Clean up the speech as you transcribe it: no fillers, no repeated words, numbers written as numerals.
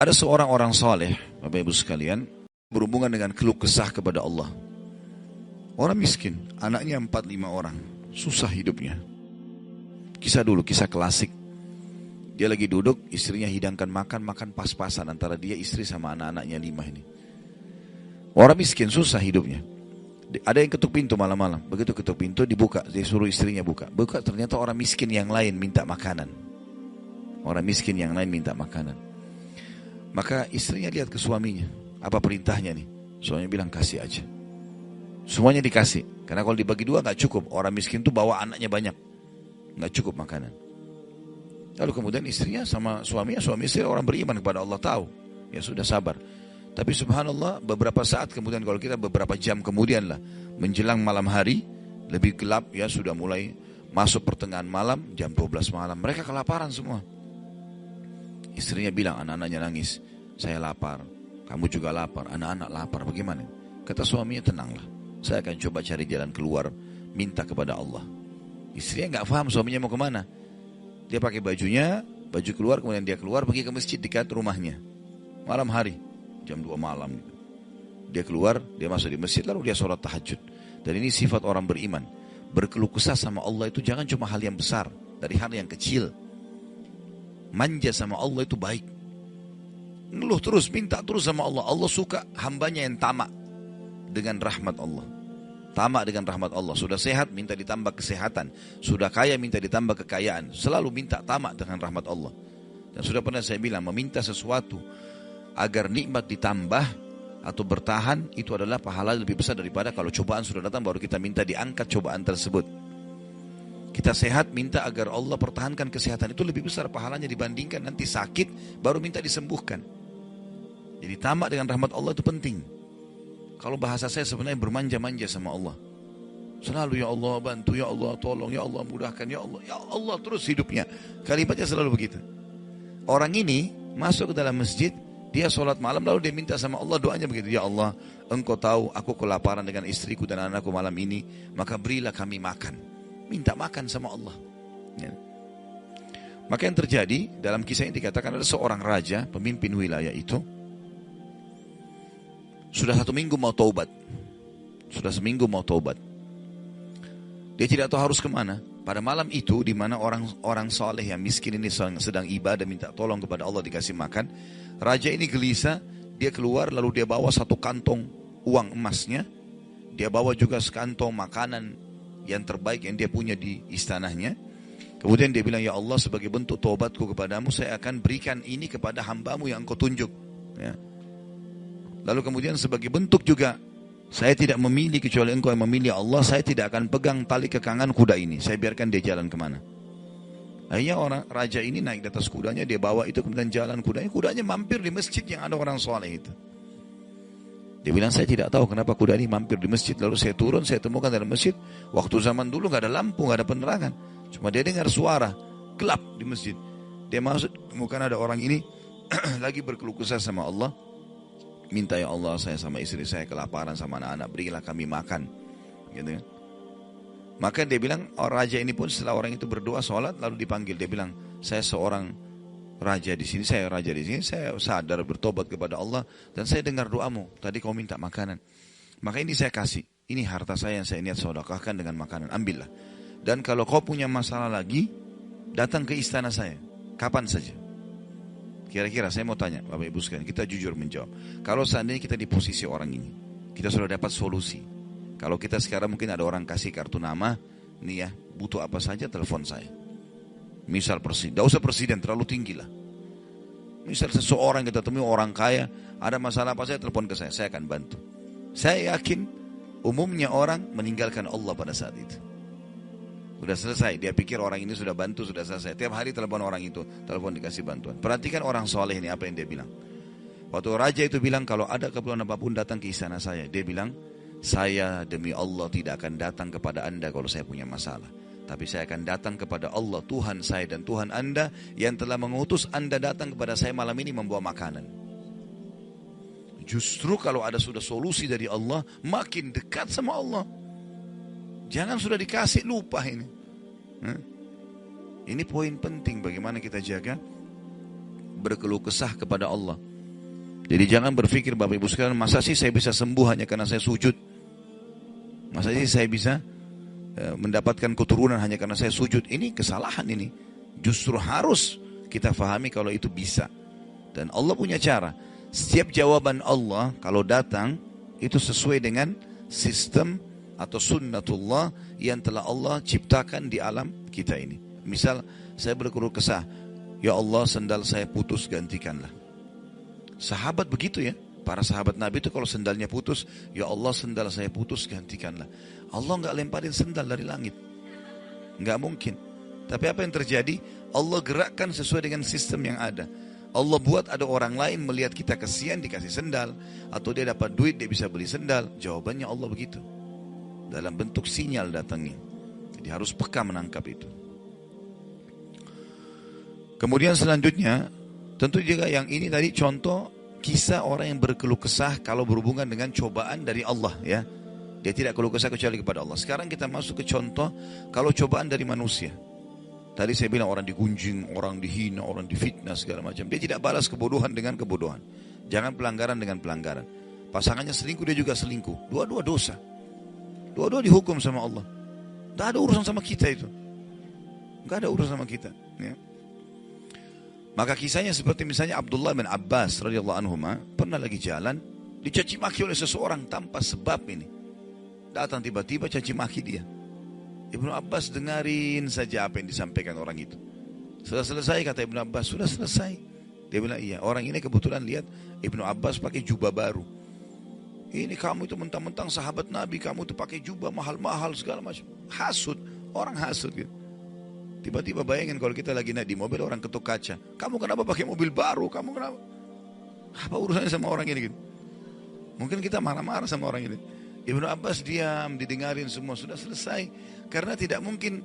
Ada seorang orang soleh, Bapak Ibu sekalian, berhubungan dengan keluh kesah kepada Allah. Orang miskin, anaknya 4-5 orang, susah hidupnya. Kisah dulu, kisah klasik. Dia lagi duduk, istrinya hidangkan makan pas-pasan antara dia, istri sama anak-anaknya 5 ini. Orang miskin, susah hidupnya. Ada yang ketuk pintu malam-malam. Begitu ketuk pintu, dibuka. Dia suruh istrinya buka. Buka, ternyata orang miskin yang lain minta makanan. Orang miskin yang lain minta makanan. Maka istrinya lihat ke suaminya. Apa perintahnya nih? Suaminya bilang, kasih aja. Semuanya dikasih. Karena kalau dibagi 2 gak cukup. Orang miskin tuh bawa anaknya banyak. Gak cukup makanan. Lalu kemudian istrinya sama suaminya, suami istri orang beriman kepada Allah, tahu. Ya sudah, sabar. Tapi subhanallah, beberapa saat kemudian, kalau kita beberapa jam kemudian lah, menjelang malam hari, lebih gelap ya, sudah mulai masuk pertengahan malam, jam 12 malam, mereka kelaparan semua. Istrinya bilang, anak-anaknya nangis, saya lapar, kamu juga lapar, anak-anak lapar, bagaimana? Kata suaminya, tenanglah, saya akan coba cari jalan keluar, minta kepada Allah. Istrinya gak paham suaminya mau kemana. Dia pakai bajunya, baju keluar, kemudian dia keluar, pergi ke masjid dekat rumahnya. Malam hari, jam 2 malam. Dia keluar, dia masuk di masjid, lalu dia sholat tahajud. Dan ini sifat orang beriman. Berkeluh kesah sama Allah itu jangan cuma hal yang besar, dari hal yang kecil. Manja sama Allah itu baik. Ngeluh terus, minta terus sama Allah. Allah suka hambanya yang tamak dengan rahmat Allah. Tamak dengan rahmat Allah. Sudah sehat, minta ditambah kesehatan. Sudah kaya, minta ditambah kekayaan. Selalu minta tamak dengan rahmat Allah. Dan sudah pernah saya bilang, meminta sesuatu agar nikmat ditambah atau bertahan, itu adalah pahala lebih besar daripada kalau cobaan sudah datang baru kita minta diangkat cobaan tersebut. Kita sehat, minta agar Allah pertahankan kesehatan, itu lebih besar pahalanya dibandingkan nanti sakit baru minta disembuhkan. Jadi tamak dengan rahmat Allah itu penting. Kalau bahasa saya sebenarnya bermanja-manja sama Allah. Selalu ya Allah bantu, ya Allah tolong, ya Allah mudahkan, ya Allah terus hidupnya. Kalimatnya selalu begitu. Orang ini masuk ke dalam masjid, dia sholat malam lalu dia minta sama Allah, doanya begitu. Ya Allah, engkau tahu aku kelaparan dengan istriku dan anakku malam ini, maka berilah kami makan. Minta makan sama Allah. Ya. Maka yang terjadi dalam kisah ini dikatakan ada seorang raja, pemimpin wilayah itu, sudah 1 minggu mau taubat. Sudah seminggu mau taubat. Dia tidak tahu harus kemana. Pada malam itu, di mana orang soleh yang miskin ini sedang ibadah, minta tolong kepada Allah dikasih makan. Raja ini gelisah, dia keluar lalu dia bawa 1 kantong uang emasnya. Dia bawa juga sekantong makanan yang terbaik yang dia punya di istananya. Kemudian dia bilang, ya Allah, sebagai bentuk taubatku kepadamu, saya akan berikan ini kepada hambamu yang engkau tunjuk. Ya. Lalu kemudian sebagai bentuk juga, saya tidak memilih kecuali engkau yang memilih, Allah, saya tidak akan pegang tali kekangan kuda ini. Saya biarkan dia jalan kemana. Akhirnya orang raja ini naik di atas kudanya, dia bawa itu kemudian jalan kudanya. Kudanya mampir di masjid yang ada orang soleh itu. Dia bilang, saya tidak tahu kenapa kuda ini mampir di masjid. Lalu saya turun, saya temukan dalam masjid. Waktu zaman dulu gak ada lampu, gak ada penerangan. Cuma dia dengar suara, gelap di masjid. Dia masuk, temukan ada orang ini lagi berkeluh kesah sama Allah. Minta, ya Allah, saya sama istri saya kelaparan sama anak-anak, berilah kami makan. Gitu kan. Maka dia bilang, raja ini pun setelah orang itu berdoa, sholat, lalu dipanggil. Dia bilang, saya seorang raja di sini, saya raja di sini, saya sadar bertobat kepada Allah dan saya dengar doamu. Tadi kau minta makanan, maka ini saya kasih. Ini harta saya yang saya niat sedekahkan dengan makanan. Ambillah. Dan kalau kau punya masalah lagi, datang ke istana saya, kapan saja. Kira-kira saya mau tanya, Bapak Ibu sekalian, kita jujur menjawab. Kalau seandainya kita di posisi orang ini, kita sudah dapat solusi. Kalau kita sekarang mungkin ada orang kasih kartu nama, nih ya, butuh apa saja, telepon saya. Misal presiden, tidak usah presiden, terlalu tinggi lah. Misal seseorang kita temui orang kaya, ada masalah apa saja, telepon ke saya akan bantu. Saya yakin umumnya orang meninggalkan Allah pada saat itu. Sudah selesai, dia pikir orang ini sudah bantu, sudah selesai. Tiap hari telepon orang itu, telepon dikasih bantuan. Perhatikan orang soleh ini apa yang dia bilang. Waktu raja itu bilang, kalau ada keperluan apapun datang ke istana saya. Dia bilang, saya demi Allah tidak akan datang kepada anda kalau saya punya masalah. Tapi saya akan datang kepada Allah, Tuhan saya dan Tuhan anda, yang telah mengutus anda datang kepada saya malam ini membawa makanan. Justru kalau ada sudah solusi dari Allah, makin dekat sama Allah. Jangan sudah dikasih lupa ini. Ini poin penting bagaimana kita jaga berkeluh kesah kepada Allah. Jadi jangan berpikir Bapak Ibu sekalian, masa sih saya bisa sembuh hanya karena saya sujud? Masa sih saya bisa mendapatkan keturunan hanya karena saya sujud? Ini kesalahan ini. Justru harus kita fahami kalau itu bisa. Dan Allah punya cara. Setiap jawaban Allah kalau datang itu sesuai dengan sistem atau sunnatullah yang telah Allah ciptakan di alam kita ini. Misal saya berkeluh kesah, ya Allah sendal saya putus, gantikanlah. Sahabat begitu ya. Para sahabat Nabi itu kalau sendalnya putus, ya Allah sendal saya putus, gantikanlah. Allah nggak lemparin sendal dari langit. Nggak mungkin. Tapi apa yang terjadi? Allah gerakkan sesuai dengan sistem yang ada. Allah buat ada orang lain melihat kita kesian dikasih sendal. Atau dia dapat duit dia bisa beli sendal. Jawabannya Allah begitu. Dalam bentuk sinyal datangnya. Jadi harus peka menangkap itu. Kemudian selanjutnya, tentu juga yang ini tadi contoh kisah orang yang berkeluh kesah kalau berhubungan dengan cobaan dari Allah ya. Dia tidak keluh kesah kecuali kepada Allah. Sekarang kita masuk ke contoh kalau cobaan dari manusia. Tadi saya bilang orang digunjing, orang dihina, orang difitnah segala macam. Dia tidak balas kebodohan dengan kebodohan. Jangan pelanggaran dengan pelanggaran. Pasangannya selingkuh, dia juga selingkuh. Dua-dua dosa. Dua-dua dihukum sama Allah. Tidak ada urusan sama kita itu. Tidak ada urusan sama kita. Ya. Maka kisahnya seperti misalnya Abdullah bin Abbas radhiyallahu anhuma pernah lagi jalan dicaci maki oleh seseorang tanpa sebab ini. Datang tiba-tiba caci maki dia. Ibnu Abbas dengarin saja apa yang disampaikan orang itu. Sudah selesai kata Ibnu Abbas, sudah selesai. Dia bilang iya, orang ini kebetulan lihat Ibnu Abbas pakai jubah baru. Ini kamu itu mentang-mentang sahabat Nabi, kamu itu pakai jubah mahal-mahal segala macam. Hasud, orang hasud gitu. Tiba-tiba bayangin kalau kita lagi naik di mobil orang ketuk kaca. Kamu kenapa pakai mobil baru? Kamu kenapa? Apa urusannya sama orang ini gitu? Mungkin kita marah-marah sama orang ini. Ibnu Abbas diam, didengarin semua sudah selesai. Karena tidak mungkin